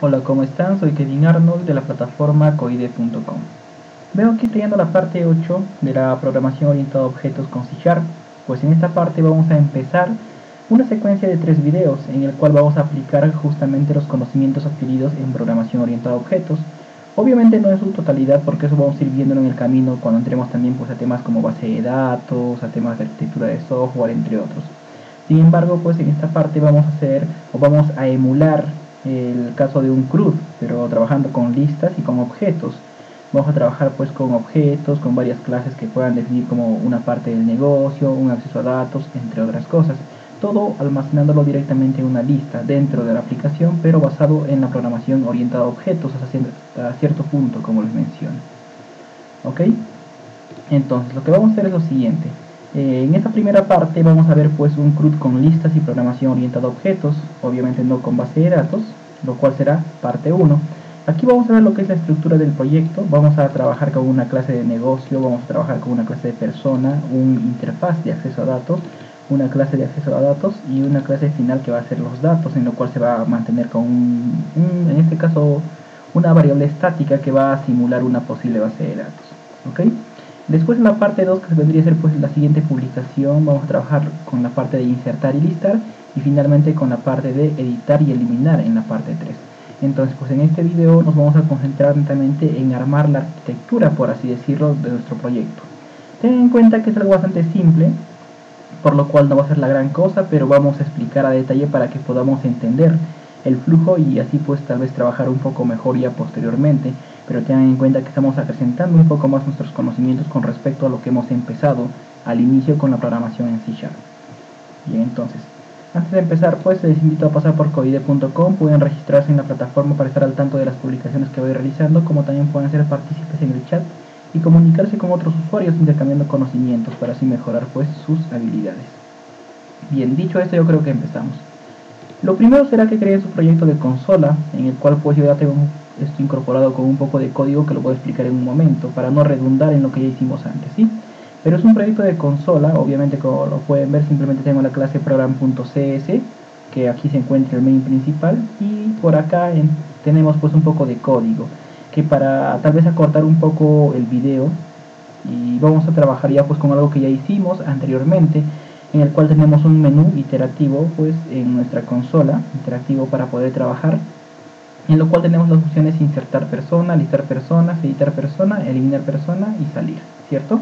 Hola, ¿cómo están? Soy Kevin Arnold de la plataforma coide.com. Veo aquí trayendo la parte 8 de la programación orientada a objetos con C#. Pues en esta parte vamos a empezar una secuencia de 3 videos en el cual vamos a aplicar justamente los conocimientos adquiridos en programación orientada a objetos. Obviamente no en su totalidad, porque eso vamos a ir viéndolo en el camino cuando entremos también pues a temas como base de datos, a temas de arquitectura de software, entre otros. Sin embargo, pues en esta parte vamos a emular el caso de un CRUD, pero trabajando con listas y con objetos. Vamos a trabajar pues con objetos, con varias clases que puedan definir como una parte del negocio, un acceso a datos, entre otras cosas. Todo almacenándolo directamente en una lista dentro de la aplicación, pero basado en la programación orientada a objetos hasta cierto punto, como les menciono. ¿Ok? Entonces, lo que vamos a hacer es lo siguiente. En esta primera parte vamos a ver pues un CRUD con listas y programación orientada a objetos, obviamente no con base de datos, lo cual será parte 1. Aquí vamos a ver lo que es la estructura del proyecto. Vamos a trabajar con una clase de negocio, vamos a trabajar con una clase de persona, un interfaz de acceso a datos, una clase de acceso a datos y una clase final que va a ser los datos, en lo cual se va a mantener con en este caso una variable estática que va a simular una posible base de datos. ¿Ok? Después en la parte 2, que vendría a ser pues la siguiente publicación, vamos a trabajar con la parte de insertar y listar, y finalmente con la parte de editar y eliminar en la parte 3. Entonces pues en este video nos vamos a concentrar netamente en armar la arquitectura, por así decirlo, de nuestro proyecto. Ten en cuenta que es algo bastante simple, por lo cual no va a ser la gran cosa, pero vamos a explicar a detalle para que podamos entender el flujo y así pues tal vez trabajar un poco mejor ya posteriormente. Pero tengan en cuenta que estamos acrecentando un poco más nuestros conocimientos con respecto a lo que hemos empezado al inicio con la programación en C#. Bien, entonces, antes de empezar pues les invito a pasar por coide.com, pueden registrarse en la plataforma para estar al tanto de las publicaciones que voy realizando, como también pueden ser partícipes en el chat y comunicarse con otros usuarios intercambiando conocimientos para así mejorar pues sus habilidades. Bien, dicho esto yo creo que empezamos. Lo primero será que creen su proyecto de consola, en el cual pues yo ya tengo esto incorporado con un poco de código que lo voy a explicar en un momento, para no redundar en lo que ya hicimos antes, ¿sí? Pero es un proyecto de consola, obviamente como lo pueden ver simplemente tengo la clase program.cs, que aquí se encuentra el main principal, y por acá tenemos pues un poco de código, que para tal vez acortar un poco el video, y vamos a trabajar ya pues con algo que ya hicimos anteriormente, en el cual tenemos un menú interactivo pues en nuestra consola, interactivo para poder trabajar, en lo cual tenemos las opciones insertar persona, listar personas, editar persona, eliminar persona y salir, ¿cierto?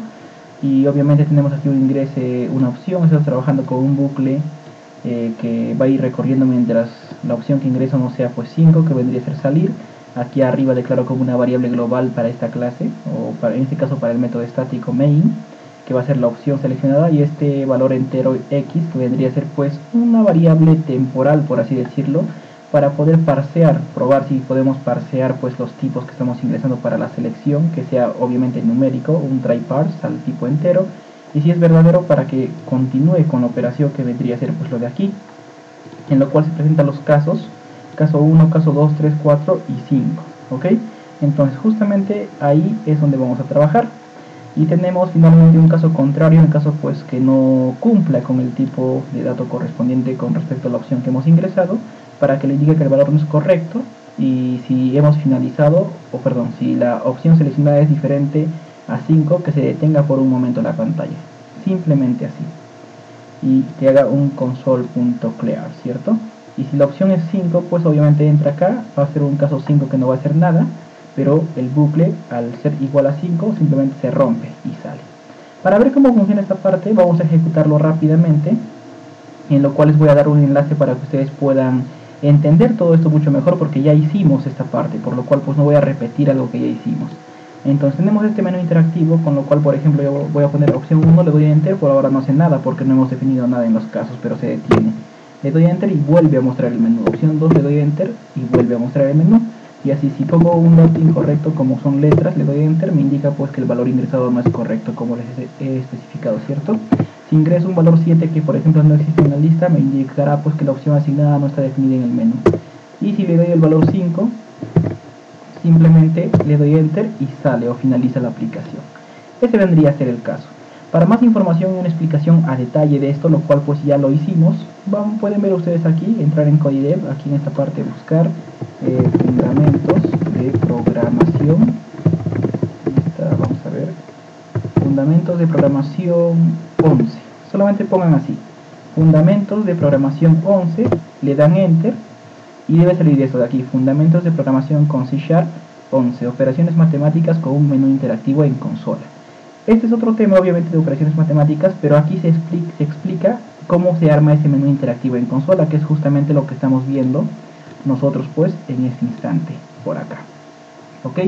Y obviamente tenemos aquí una opción, estamos trabajando con un bucle que va a ir recorriendo mientras la opción que ingreso no sea pues 5, que vendría a ser salir. Aquí arriba declaro como una variable global para esta clase, o en este caso para el método estático main, que va a ser la opción seleccionada, y este valor entero x, que vendría a ser pues una variable temporal, por así decirlo, para poder parsear, probar si podemos parsear pues los tipos que estamos ingresando para la selección, que sea obviamente numérico, un try parse al tipo entero, y si es verdadero para que continúe con la operación que vendría a ser pues lo de aquí, en lo cual se presentan los casos, caso 1, caso 2, 3, 4 y 5, ¿ok? Entonces justamente ahí es donde vamos a trabajar. Y tenemos finalmente un caso contrario, en caso pues que no cumpla con el tipo de dato correspondiente con respecto a la opción que hemos ingresado, para que le indique que el valor no es correcto, y si hemos finalizado, si la opción seleccionada es diferente a 5, que se detenga por un momento la pantalla, simplemente así, y que haga un console.clear, ¿cierto? Y si la opción es 5, pues obviamente entra acá, va a ser un caso 5 que no va a hacer nada, pero el bucle al ser igual a 5 simplemente se rompe y sale. Para ver cómo funciona esta parte vamos a ejecutarlo rápidamente, en lo cual les voy a dar un enlace para que ustedes puedan entender todo esto mucho mejor, porque ya hicimos esta parte, por lo cual pues no voy a repetir algo que ya hicimos. Entonces tenemos este menú interactivo, con lo cual por ejemplo yo voy a poner opción 1, le doy a enter, por ahora no hace nada porque no hemos definido nada en los casos, pero se detiene. Le doy a enter y vuelve a mostrar el menú. Opción 2, le doy a enter y vuelve a mostrar el menú. Y así, si pongo un dato incorrecto como son letras, le doy a enter, me indica pues que el valor ingresado no es correcto como les he especificado, ¿cierto? Si ingreso un valor 7 que por ejemplo no existe en la lista, me indicará pues que la opción asignada no está definida en el menú. Y si le doy el valor 5, simplemente le doy enter y sale o finaliza la aplicación. Ese vendría a ser el caso. Para más información y una explicación a detalle de esto, lo cual pues ya lo hicimos, pueden ver ustedes aquí, entrar en CodiDev, aquí en esta parte buscar, fundamentos de programación. Vamos a ver, fundamentos de programación 11, solamente pongan así, fundamentos de programación 11, le dan enter y debe salir esto de aquí, fundamentos de programación con C# 11, operaciones matemáticas con un menú interactivo en consola. Este es otro tema obviamente de operaciones matemáticas, pero aquí se explica cómo se arma ese menú interactivo en consola, que es justamente lo que estamos viendo nosotros pues en este instante por acá. Ok,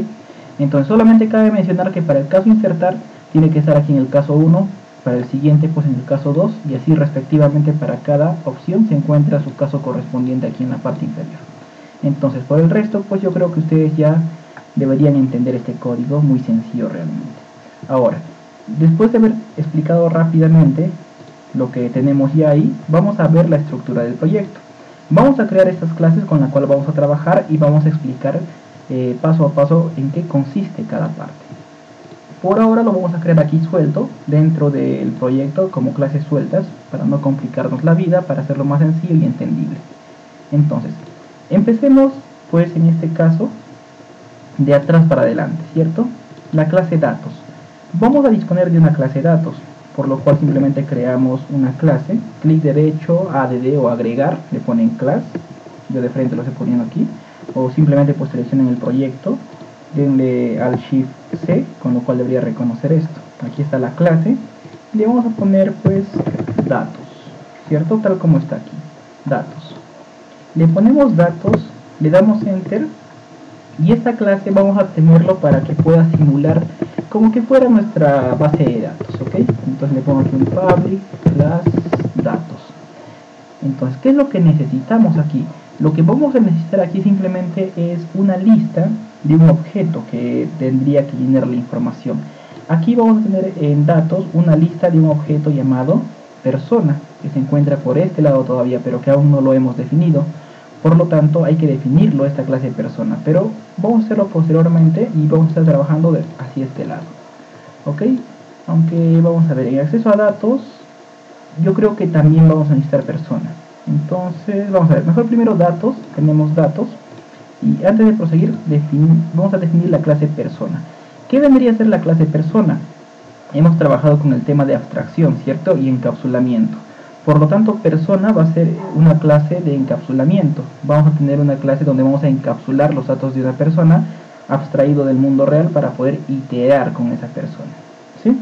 entonces solamente cabe mencionar que para el caso insertar tiene que estar aquí en el caso 1, para el siguiente pues en el caso 2, y así respectivamente para cada opción se encuentra su caso correspondiente aquí en la parte inferior. Entonces por el resto pues yo creo que ustedes ya deberían entender este código, muy sencillo realmente. Ahora, después de haber explicado rápidamente lo que tenemos ya ahí, vamos a ver la estructura del proyecto. Vamos a crear estas clases con las cuales vamos a trabajar y vamos a explicar paso a paso en qué consiste cada parte. Por ahora lo vamos a crear aquí suelto dentro del proyecto como clases sueltas para no complicarnos la vida, para hacerlo más sencillo y entendible. Entonces, empecemos pues en este caso de atrás para adelante, ¿cierto? La clase datos. Vamos a disponer de una clase datos, por lo cual simplemente creamos una clase, clic derecho, add o agregar, le ponen class, yo de frente lo estoy poniendo aquí, o simplemente pues seleccionen el proyecto, denle al Shift C, con lo cual debería reconocer esto. Aquí está la clase, le vamos a poner pues datos, ¿cierto? Tal como está aquí, datos. Le ponemos datos, le damos enter, y esta clase vamos a tenerlo para que pueda simular como que fuera nuestra base de datos, ¿ok? Entonces le pongo aquí un public class datos. Entonces, ¿qué es lo que necesitamos aquí? Lo que vamos a necesitar aquí simplemente es una lista de un objeto que tendría que llenar la información. Aquí vamos a tener en datos una lista de un objeto llamado persona, que se encuentra por este lado todavía, pero que aún no lo hemos definido. Por lo tanto, hay que definirlo esta clase de persona, pero vamos a hacerlo posteriormente y vamos a estar trabajando hacia este lado. Ok, aunque vamos a ver, en acceso a datos, yo creo que también vamos a necesitar persona. Entonces, vamos a ver, mejor primero datos, tenemos datos, y antes de proseguir, vamos a definir la clase persona. ¿Qué vendría a ser la clase persona? Hemos trabajado con el tema de abstracción, ¿cierto? Y encapsulamiento. Por lo tanto, persona va a ser una clase de encapsulamiento. Vamos a tener una clase donde vamos a encapsular los datos de una persona abstraído del mundo real para poder iterar con esa persona, ¿sí?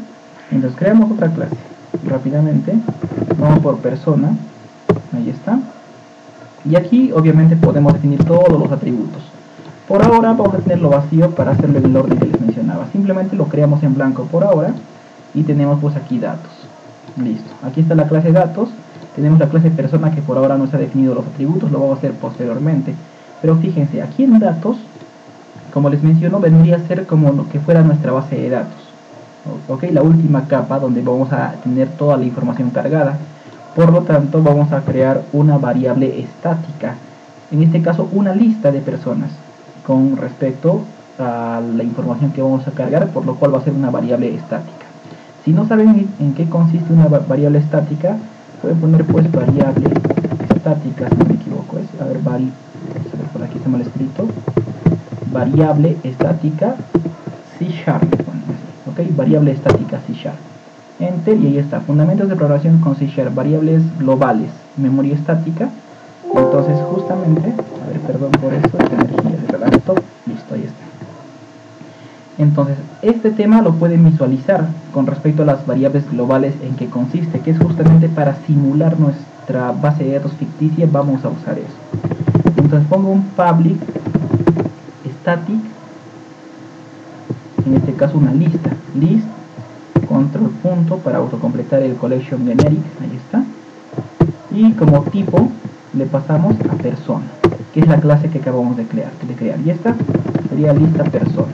Entonces creamos otra clase. Rápidamente, vamos por persona, ahí está. Y aquí obviamente podemos definir todos los atributos. Por ahora vamos a tenerlo vacío para hacerlo en el orden que les mencionaba. Simplemente lo creamos en blanco por ahora y tenemos pues aquí datos. Listo, aquí está la clase datos, tenemos la clase persona que por ahora no se ha definido los atributos, lo vamos a hacer posteriormente. Pero fíjense, aquí en datos, como les menciono, vendría a ser como lo que fuera nuestra base de datos. Ok, la última capa donde vamos a tener toda la información cargada. Por lo tanto, vamos a crear una variable estática, en este caso una lista de personas, con respecto a la información que vamos a cargar, por lo cual va a ser una variable estática. Si no saben en qué consiste una variable estática, pueden poner pues variable estática, si no me equivoco, es, a ver, por aquí está mal escrito, variable estática C#, ok, variable estática C#, enter, y ahí está, fundamentos de programación con C#, variables globales, memoria estática. Entonces justamente, a ver, perdón por eso, esta energía de la laptop, listo, ahí está. Entonces, este tema lo pueden visualizar con respecto a las variables globales en que consiste, que es justamente para simular nuestra base de datos ficticia, vamos a usar eso. Entonces pongo un public static, en este caso una lista, list, control punto para autocompletar el collection generic, ahí está. Y como tipo le pasamos a persona, que es la clase que acabamos de crear. Y esta sería lista persona.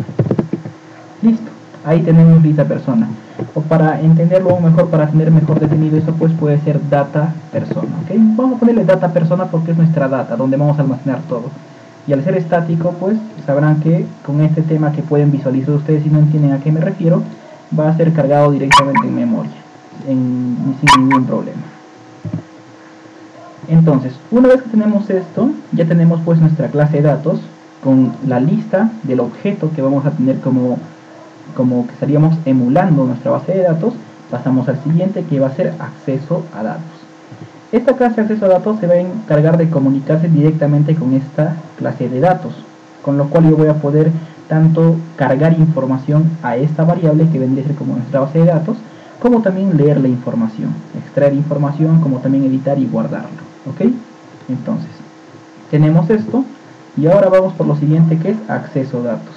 Listo, ahí tenemos lista persona. O para entenderlo mejor, para tener mejor definido eso, pues puede ser data persona, ¿ok? Vamos a ponerle data persona porque es nuestra data, donde vamos a almacenar todo. Y al ser estático, pues sabrán que con este tema que pueden visualizar ustedes, si no entienden a qué me refiero, va a ser cargado directamente en memoria, sin ningún problema. Entonces, una vez que tenemos esto, ya tenemos pues nuestra clase de datos con la lista del objeto que vamos a tener como que estaríamos emulando nuestra base de datos. Pasamos al siguiente, que va a ser acceso a datos. Esta clase de acceso a datos se va a encargar de comunicarse directamente con esta clase de datos, con lo cual yo voy a poder tanto cargar información a esta variable que vendría a ser como nuestra base de datos, como también leer la información, extraer información, como también editar y guardarlo. ¿Ok? Entonces, tenemos esto y ahora vamos por lo siguiente, que es acceso a datos.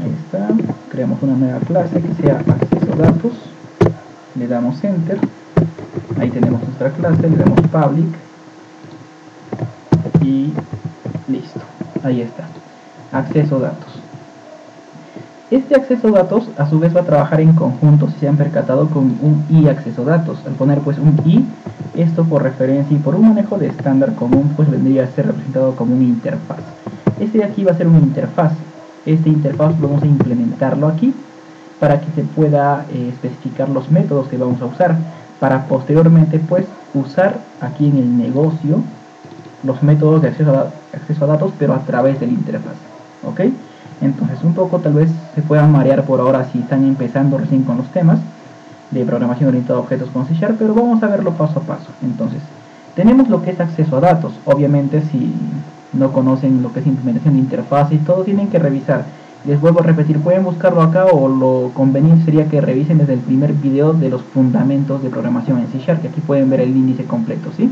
Ahí está, creamos una nueva clase que sea acceso a datos, le damos enter, ahí tenemos nuestra clase, le damos public y listo, ahí está, acceso a datos. Este acceso a datos a su vez va a trabajar en conjunto, si se han percatado, con un i acceso a datos. Al poner pues un i, esto por referencia y por un manejo de estándar común, pues vendría a ser representado como una interfaz. Este de aquí va a ser una interfaz. Este interfaz vamos a implementarlo aquí para que se pueda especificar los métodos que vamos a usar, para posteriormente pues usar aquí en el negocio los métodos de acceso a datos, pero a través de la interfaz. ¿Ok? Entonces un poco tal vez se puedan marear por ahora si están empezando recién con los temas de programación orientada a objetos con C#, pero vamos a verlo paso a paso. Entonces, tenemos lo que es acceso a datos. Obviamente si no conocen lo que es implementación de interfaz y todo, tienen que revisar. Les vuelvo a repetir, pueden buscarlo acá, o lo conveniente sería que revisen desde el primer video de los fundamentos de programación en C#, que aquí pueden ver el índice completo, ¿sí?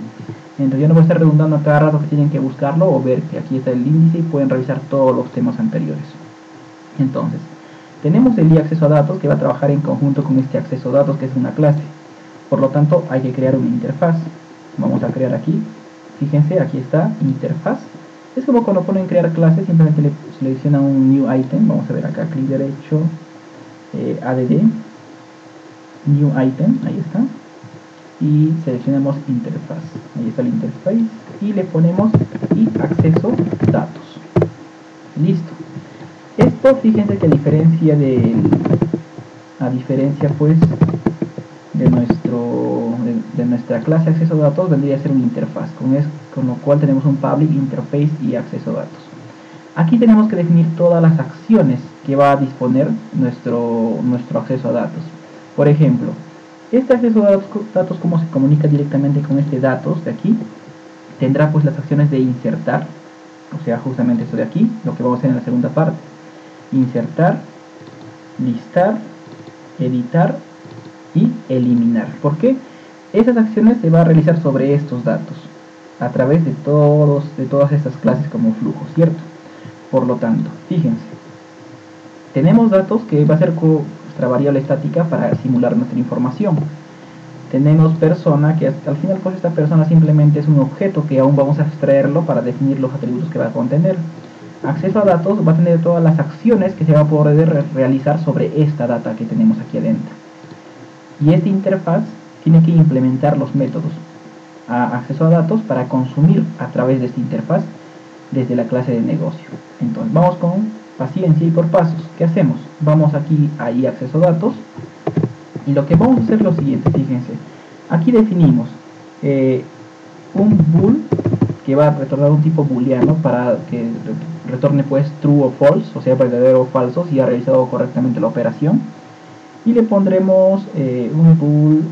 Entonces yo no voy a estar redundando a cada rato que tienen que buscarlo o ver que aquí está el índice y pueden revisar todos los temas anteriores. Entonces, tenemos el i acceso a datos que va a trabajar en conjunto con este acceso a datos, que es una clase. Por lo tanto, hay que crear una interfaz. Vamos a crear aquí, fíjense, aquí está, interfaz. Es como cuando ponen crear clase, simplemente le seleccionan un new item. Vamos a ver acá, clic derecho, add, new item, ahí está. Y seleccionamos interfaz, ahí está el interface, y le ponemos y acceso datos. Listo. Esto, fíjense que a diferencia pues de nuestra clase acceso a datos, vendría a ser una interfaz, con lo cual tenemos un public, interface y acceso a datos. Aquí tenemos que definir todas las acciones que va a disponer nuestro acceso a datos. Por ejemplo, este acceso a datos, como se comunica directamente con este datos de aquí, tendrá pues las acciones de insertar, o sea, justamente esto de aquí, lo que vamos a hacer en la segunda parte. Insertar, listar, editar y eliminar. ¿Por qué? Esas acciones se van a realizar sobre estos datos, a través de todas estas clases como flujo, ¿cierto? Por lo tanto, fíjense, tenemos datos que va a ser nuestra variable estática para simular nuestra información. Tenemos persona, que al final pues esta persona simplemente es un objeto que aún vamos a extraerlo para definir los atributos que va a contener. Acceso a datos va a tener todas las acciones que se va a poder realizar sobre esta data que tenemos aquí adentro. Y esta interfaz tiene que implementar los métodos a acceso a datos para consumir a través de esta interfaz desde la clase de negocio. Entonces vamos con paciencia y por pasos. ¿Qué hacemos? Vamos aquí a acceso a datos y lo que vamos a hacer es lo siguiente, fíjense. Aquí definimos un bool que va a retornar un tipo booleano para que retorne pues true o false, o sea, verdadero o falso, si ha realizado correctamente la operación. Y le pondremos un bool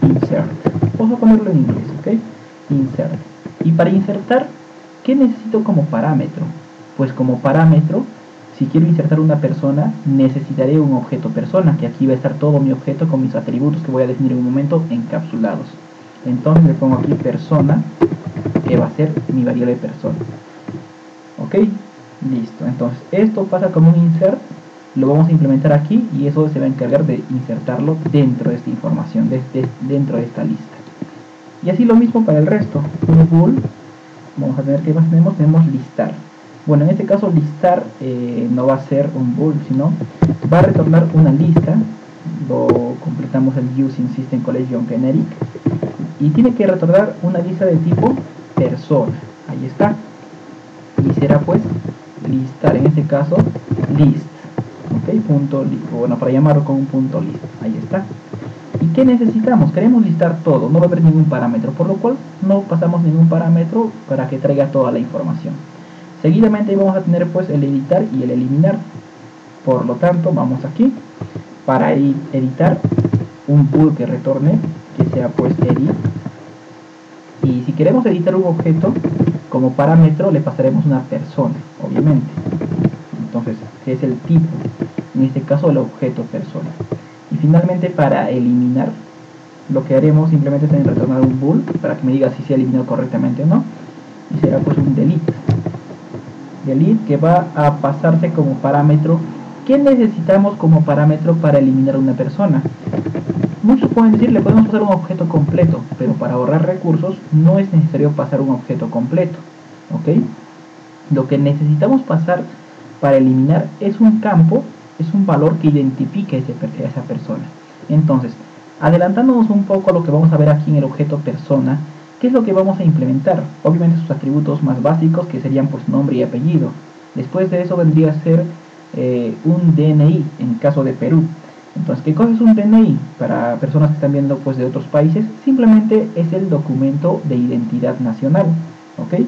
insert. Vamos a ponerlo en inglés, ¿ok? Insert. Y para insertar, ¿qué necesito como parámetro? Pues como parámetro, si quiero insertar una persona, necesitaré un objeto persona, que aquí va a estar todo mi objeto con mis atributos que voy a definir en un momento encapsulados. Entonces le pongo aquí persona, que va a ser mi variable persona. ¿Ok? Listo. Entonces esto pasa como un insert, lo vamos a implementar aquí y eso se va a encargar de insertarlo dentro de esta información, dentro de esta lista. Y así lo mismo para el resto. Un bool, vamos a ver qué más tenemos. Tenemos listar. Bueno, en este caso listar no va a ser un bool, sino va a retornar una lista. Lo completamos el using system collection generic y tiene que retornar una lista de tipo persona. Ahí está. Y será pues listar, en este caso list. Ok, punto list. Bueno, para llamarlo con un punto list. Ahí está. Y ¿qué necesitamos? Queremos listar todo, no va a haber ningún parámetro, por lo cual no pasamos ningún parámetro para que traiga toda la información. Seguidamente vamos a tener pues el editar y el eliminar. Por lo tanto, vamos aquí para editar un bool que retorne, que sea pues edit. Y si queremos editar un objeto, como parámetro le pasaremos una persona, obviamente. Entonces, que es el tipo, en este caso el objeto persona. Y finalmente, para eliminar, lo que haremos simplemente es retornar un bool para que me diga si se ha eliminado correctamente o no. Y será pues un delete. Delete que va a pasarse como parámetro. ¿Qué necesitamos como parámetro para eliminar una persona? Muchos pueden decir, le podemos pasar un objeto completo, pero para ahorrar recursos no es necesario pasar un objeto completo, ¿ok? Lo que necesitamos pasar para eliminar es un campo, es un valor que identifique a esa persona. Entonces, adelantándonos un poco a lo que vamos a ver aquí en el objeto persona, ¿qué es lo que vamos a implementar? Obviamente sus atributos más básicos, que serían pues nombre y apellido. Después de eso vendría a ser un DNI en caso de Perú. Entonces, ¿qué cosa es un DNI? Para personas que están viendo pues de otros países, simplemente es el documento de identidad nacional, ¿ok?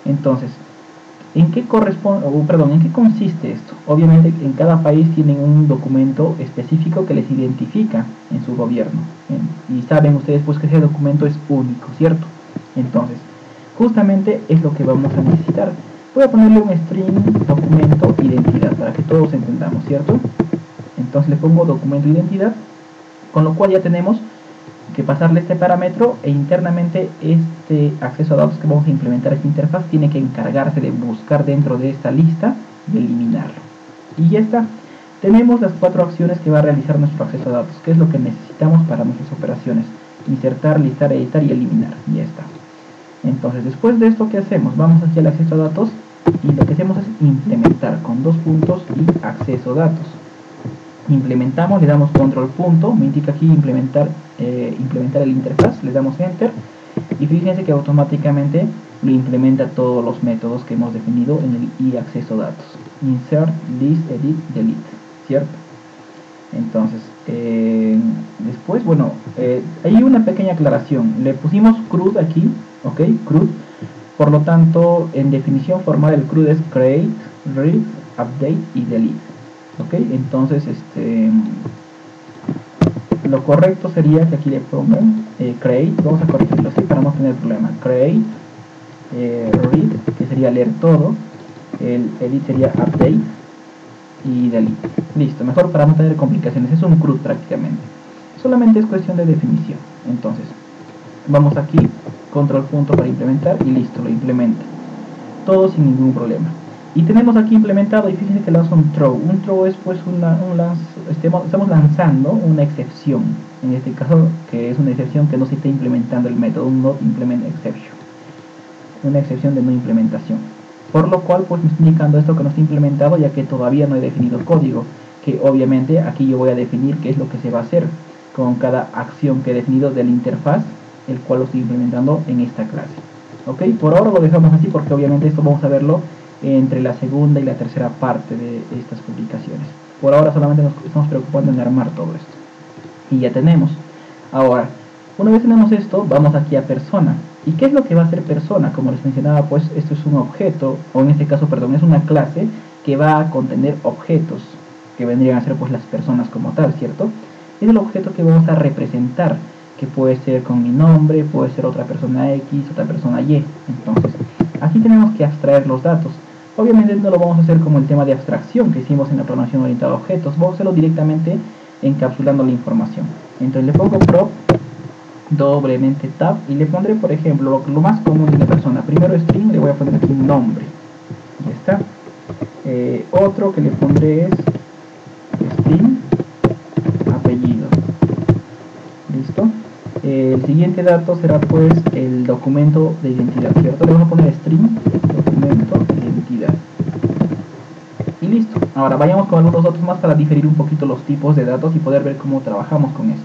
Entonces, ¿en qué consiste esto? Obviamente en cada país tienen un documento específico que les identifica en su gobierno, y saben ustedes pues que ese documento es único, ¿cierto? Entonces, justamente es lo que vamos a necesitar. Voy a ponerle un string documento identidad para que todos entendamos, ¿cierto? Entonces le pongo documento identidad, con lo cual ya tenemos que pasarle este parámetro, e internamente este acceso a datos que vamos a implementar esta interfaz tiene que encargarse de buscar dentro de esta lista y eliminarlo. Y ya está. Tenemos las 4 acciones que va a realizar nuestro acceso a datos, que es lo que necesitamos para nuestras operaciones: insertar, listar, editar y eliminar. Y ya está. Entonces, después de esto, ¿qué hacemos? Vamos aquí al acceso a datos y lo que hacemos es implementar con 2 puntos y acceso a datos. Implementamos, le damos control punto, me indica aquí implementar el interfaz, le damos enter y fíjense que automáticamente lo implementa todos los métodos que hemos definido en el y acceso a datos: insert, list, edit, delete, ¿cierto? Entonces, después, bueno, hay una pequeña aclaración, le pusimos CRUD aquí, ok, CRUD, por lo tanto en definición formal el CRUD es create, read, update y delete. Ok, entonces lo correcto sería que aquí le pongan create, vamos a corregirlo así para no tener problema: create, read, que sería leer todo, el edit sería update y delete. Listo, mejor para no tener complicaciones, es un CRUD prácticamente, solamente es cuestión de definición. Entonces vamos aquí, control punto para implementar y listo, lo implementa todo sin ningún problema. Y tenemos aquí implementado, y fíjense que lanza un throw. Un throw es pues estamos lanzando una excepción, en este caso que es una excepción que no se está implementando el método, un not implement exception, una excepción de no implementación. Por lo cual pues me está indicando esto que no está implementado, ya que todavía no he definido el código, que obviamente aquí yo voy a definir qué es lo que se va a hacer con cada acción que he definido de la interfaz, el cual lo estoy implementando en esta clase. Ok, por ahora lo dejamos así porque obviamente esto vamos a verlo entre la segunda y la tercera parte de estas publicaciones. Por ahora solamente nos estamos preocupando en armar todo esto. Y ya tenemos. Ahora, una vez tenemos esto, vamos aquí a persona. ¿Y qué es lo que va a hacer persona? Como les mencionaba, pues esto es un objeto, o en este caso, perdón, es una clase que va a contener objetos, que vendrían a ser pues las personas como tal, ¿cierto? Es el objeto que vamos a representar, que puede ser con mi nombre, puede ser otra persona X, otra persona Y. Entonces, aquí tenemos que abstraer los datos. Obviamente no lo vamos a hacer como el tema de abstracción que hicimos en la programación orientada a objetos, vamos a hacerlo directamente encapsulando la información. Entonces le pongo prop, doblemente tab, y le pondré, por ejemplo, lo más común de la persona. Primero string, le voy a poner aquí nombre. Ya está. Otro que le pondré es string, apellido. Listo. El siguiente dato será pues el documento de identidad, ¿cierto? Le vamos a poner string, documento de identidad. Y listo. Ahora vayamos con algunos datos más para diferir un poquito los tipos de datos y poder ver cómo trabajamos con esto.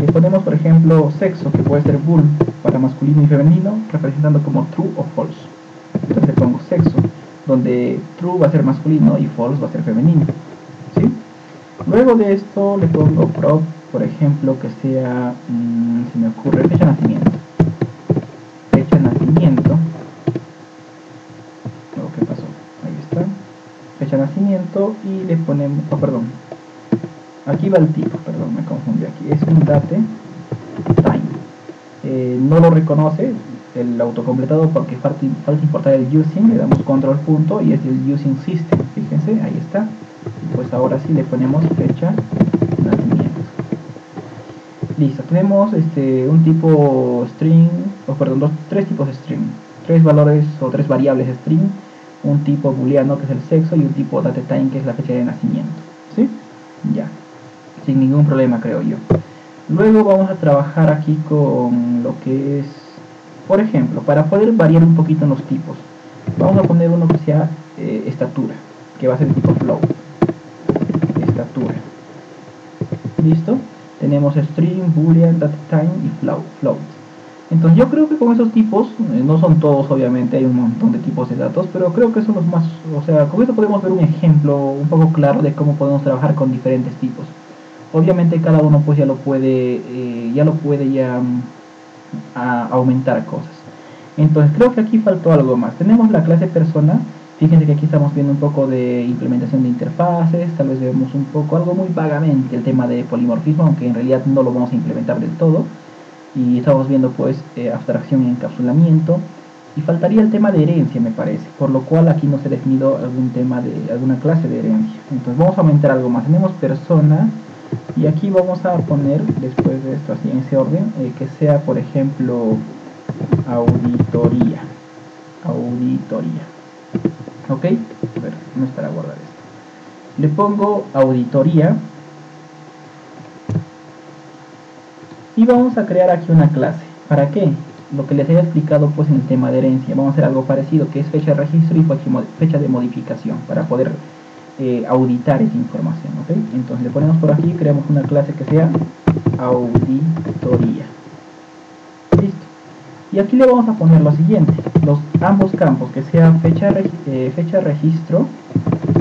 Le ponemos, por ejemplo, sexo, que puede ser bool para masculino y femenino, representando como true o false. Entonces le pongo sexo, donde true va a ser masculino y false va a ser femenino, ¿sí? Luego de esto le pongo prop por ejemplo, que sea, se me ocurre, fecha de nacimiento. Fecha de nacimiento. ¿Qué pasó? Ahí está. Fecha de nacimiento y le ponemos, oh, perdón. Aquí va el tipo, perdón, me confundí aquí. Es un date time. No lo reconoce el autocompletado porque falta importar el using. Le damos control punto y es el using system. Fíjense, ahí está. Pues ahora sí le ponemos fecha de nacimiento. Listo, tenemos un tipo string, tres tipos de string, tres valores o tres variables string, un tipo booleano que es el sexo y un tipo datetime que es la fecha de nacimiento. ¿Sí? Ya, sin ningún problema creo yo. Luego vamos a trabajar aquí con lo que es, por ejemplo, para poder variar un poquito en los tipos, vamos a poner uno que sea estatura, que va a ser el tipo float. Estatura. ¿Listo? Tenemos string, boolean, datetime y float. Entonces yo creo que con esos tipos, no son todos obviamente, hay un montón de tipos de datos, pero creo que son los más, o sea, con esto podemos ver un ejemplo un poco claro de cómo podemos trabajar con diferentes tipos. Obviamente cada uno pues ya lo puede aumentar cosas. Entonces creo que aquí faltó algo más. Tenemos la clase persona. Fíjense que aquí estamos viendo un poco de implementación de interfaces, tal vez vemos un poco, algo muy vagamente, el tema de polimorfismo, aunque en realidad no lo vamos a implementar del todo. Y estamos viendo pues abstracción y encapsulamiento. Y faltaría el tema de herencia, me parece, por lo cual aquí no se ha definido alguna clase de herencia. Entonces vamos a aumentar algo más. Tenemos persona, y aquí vamos a poner, después de esto así en ese orden, que sea por ejemplo auditoría. Ok, a ver, no es para guardar esto. Le pongo auditoría y vamos a crear aquí una clase. ¿Para qué? Lo que les había explicado pues en el tema de herencia. Vamos a hacer algo parecido, que es fecha de registro y fecha de modificación, para poder auditar esa información. ¿Ok? Entonces le ponemos por aquí, creamos una clase que sea auditoría. Listo. Y aquí le vamos a poner lo siguiente, ambos campos, que sea fecha de registro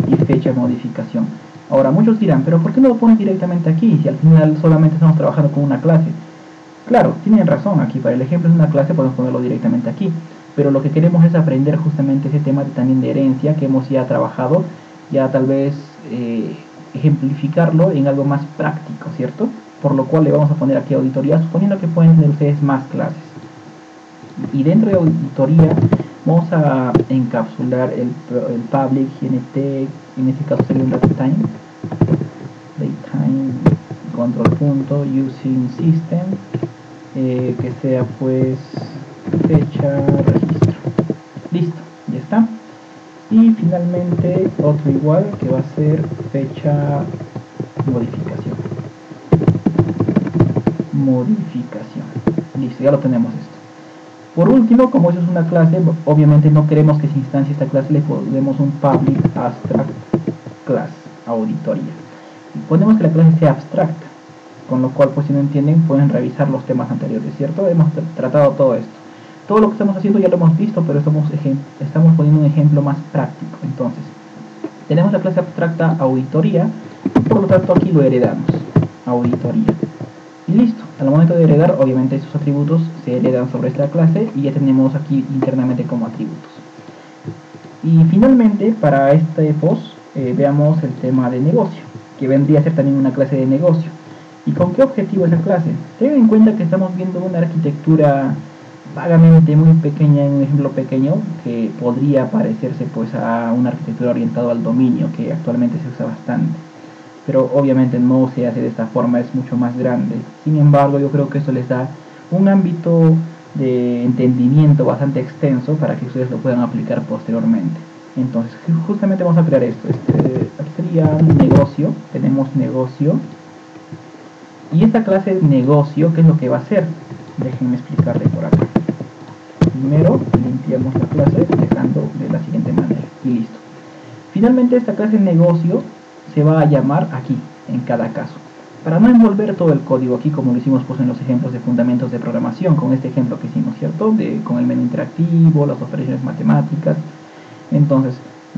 y fecha de modificación. Ahora muchos dirán, pero ¿por qué no lo pones directamente aquí si al final solamente estamos trabajando con una clase? Claro, tienen razón, aquí para el ejemplo es una clase, podemos ponerlo directamente aquí, pero lo que queremos es aprender justamente ese tema también de herencia que hemos ya trabajado, ya tal vez ejemplificarlo en algo más práctico, ¿cierto? Por lo cual le vamos a poner aquí auditoría, suponiendo que pueden tener ustedes más clases. Y dentro de auditoría vamos a encapsular el public GNT, en este caso sería un datetime control punto using system, que sea pues fecha registro. Listo, ya está. Y finalmente otro igual que va a ser fecha modificación. Listo, ya lo tenemos esto. Por último, como eso es una clase, obviamente no queremos que se instancie esta clase, le ponemos un public abstract class, auditoría. Y ponemos que la clase sea abstracta, con lo cual pues si no entienden pueden revisar los temas anteriores, ¿cierto? Hemos tratado todo esto. Todo lo que estamos haciendo ya lo hemos visto, pero estamos poniendo un ejemplo más práctico. Entonces, tenemos la clase abstracta auditoría, y por lo tanto aquí lo heredamos, auditoría. Y listo, al momento de heredar, obviamente esos atributos se heredan sobre esta clase y ya tenemos aquí internamente como atributos. Y finalmente, para este post, veamos el tema de negocio, que vendría a ser también una clase de negocio. ¿Y con qué objetivo esa clase? Tengan en cuenta que estamos viendo una arquitectura vagamente muy pequeña, en un ejemplo pequeño, que podría parecerse pues a una arquitectura orientada al dominio, que actualmente se usa bastante. Pero obviamente no se hace de esta forma, es mucho más grande. Sin embargo, yo creo que esto les da un ámbito de entendimiento bastante extenso para que ustedes lo puedan aplicar posteriormente. Entonces, justamente vamos a crear esto. Aquí sería un negocio, tenemos negocio. Y esta clase de negocio, ¿qué es lo que va a hacer? Déjenme explicarle por acá. Primero, limpiamos la clase dejando de la siguiente manera. Y listo. Finalmente, esta clase de negocio se va a llamar aquí, en cada caso. Para no envolver todo el código aquí, como lo hicimos pues, en los ejemplos de fundamentos de programación, con este ejemplo que hicimos, ¿cierto? Con el menú interactivo, las operaciones matemáticas. Entonces,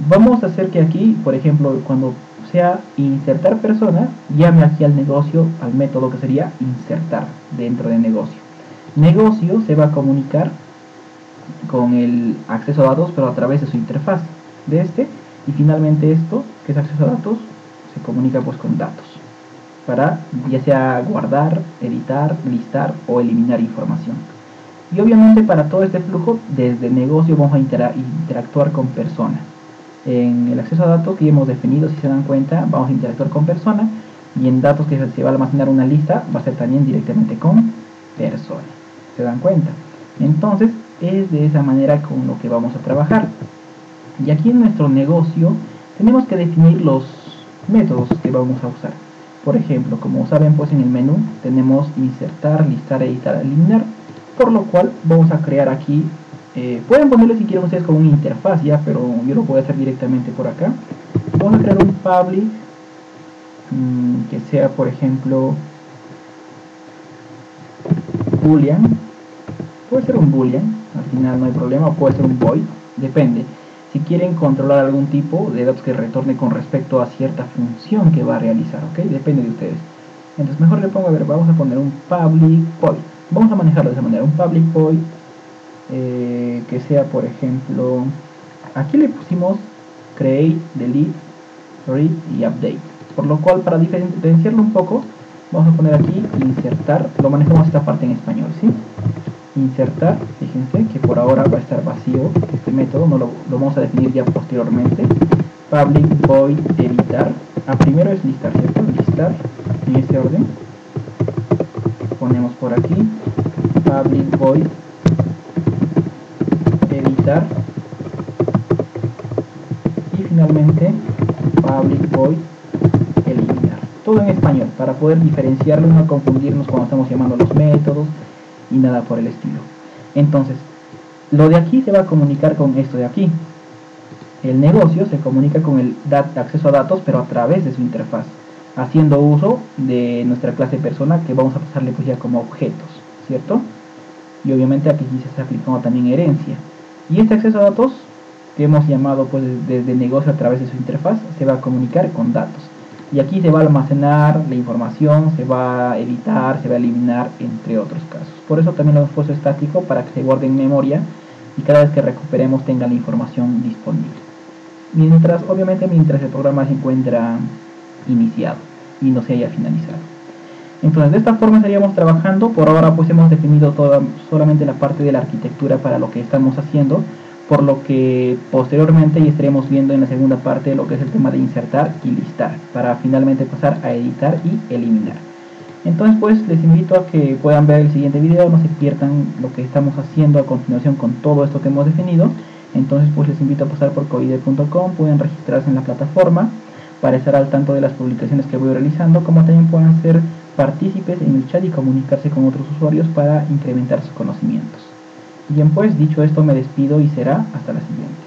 vamos a hacer que aquí, por ejemplo, cuando desea insertar persona, llame aquí al negocio, al método que sería insertar dentro de negocio. Negocio se va a comunicar con el acceso a datos, pero a través de su interfaz de este, y finalmente esto, que es acceso a datos, se comunica pues con datos, para ya sea guardar, editar, listar o eliminar información. Y obviamente para todo este flujo, desde negocio vamos a interactuar con persona. En el acceso a datos que ya hemos definido, si se dan cuenta, vamos a interactuar con persona, y en datos que se va a almacenar una lista, va a ser también directamente con persona. ¿Se dan cuenta? Entonces, es de esa manera con lo que vamos a trabajar. Y aquí en nuestro negocio tenemos que definir los métodos que vamos a usar. Por ejemplo, como saben, pues en el menú tenemos insertar, listar, editar, eliminar, por lo cual vamos a crear aquí, pueden ponerle si quieren ustedes como una interfaz ya, pero yo lo puedo hacer directamente por acá. Vamos a crear un public que sea, por ejemplo, boolean. Puede ser un boolean, al final no hay problema, o puede ser un void, depende. Si quieren controlar algún tipo de datos que retorne con respecto a cierta función que va a realizar, ¿ok? Depende de ustedes. Entonces mejor le pongo, a ver, vamos a poner un public void. Vamos a manejarlo de esa manera, un public void que sea, por ejemplo, aquí le pusimos create, delete, read y update. Por lo cual, para diferenciarlo un poco, vamos a poner aquí insertar, lo manejamos esta parte en español, ¿sí? Insertar, fíjense que por ahora va a estar vacío este método, no lo vamos a definir ya posteriormente. Public void editar, primero es listar, ¿cierto? Listar en este orden, ponemos por aquí public void editar y finalmente public void eliminar, todo en español para poder diferenciarlo y no confundirnos cuando estamos llamando los métodos y nada por el estilo. Entonces, lo de aquí se va a comunicar con esto de aquí. El negocio se comunica con el acceso a datos, pero a través de su interfaz, haciendo uso de nuestra clase persona, que vamos a pasarle pues ya como objetos, ¿cierto? Y obviamente aquí se está aplicando también herencia. Y este acceso a datos, que hemos llamado pues desde negocio a través de su interfaz, se va a comunicar con datos. Y aquí se va a almacenar la información, se va a editar, se va a eliminar, entre otros casos. Por eso también lo hemos puesto estático, para que se guarde en memoria y cada vez que recuperemos tenga la información disponible. Obviamente mientras el programa se encuentra iniciado y no se haya finalizado. Entonces de esta forma estaríamos trabajando. Por ahora pues hemos definido solamente la parte de la arquitectura para lo que estamos haciendo, por lo que posteriormente ya estaremos viendo en la segunda parte lo que es el tema de insertar y listar, para finalmente pasar a editar y eliminar. Entonces pues les invito a que puedan ver el siguiente video, no se pierdan lo que estamos haciendo a continuación con todo esto que hemos definido. Entonces pues les invito a pasar por coide.com, pueden registrarse en la plataforma para estar al tanto de las publicaciones que voy realizando, como también puedan ser partícipes en el chat y comunicarse con otros usuarios para incrementar sus conocimientos. Bien, pues dicho esto me despido y será hasta la siguiente.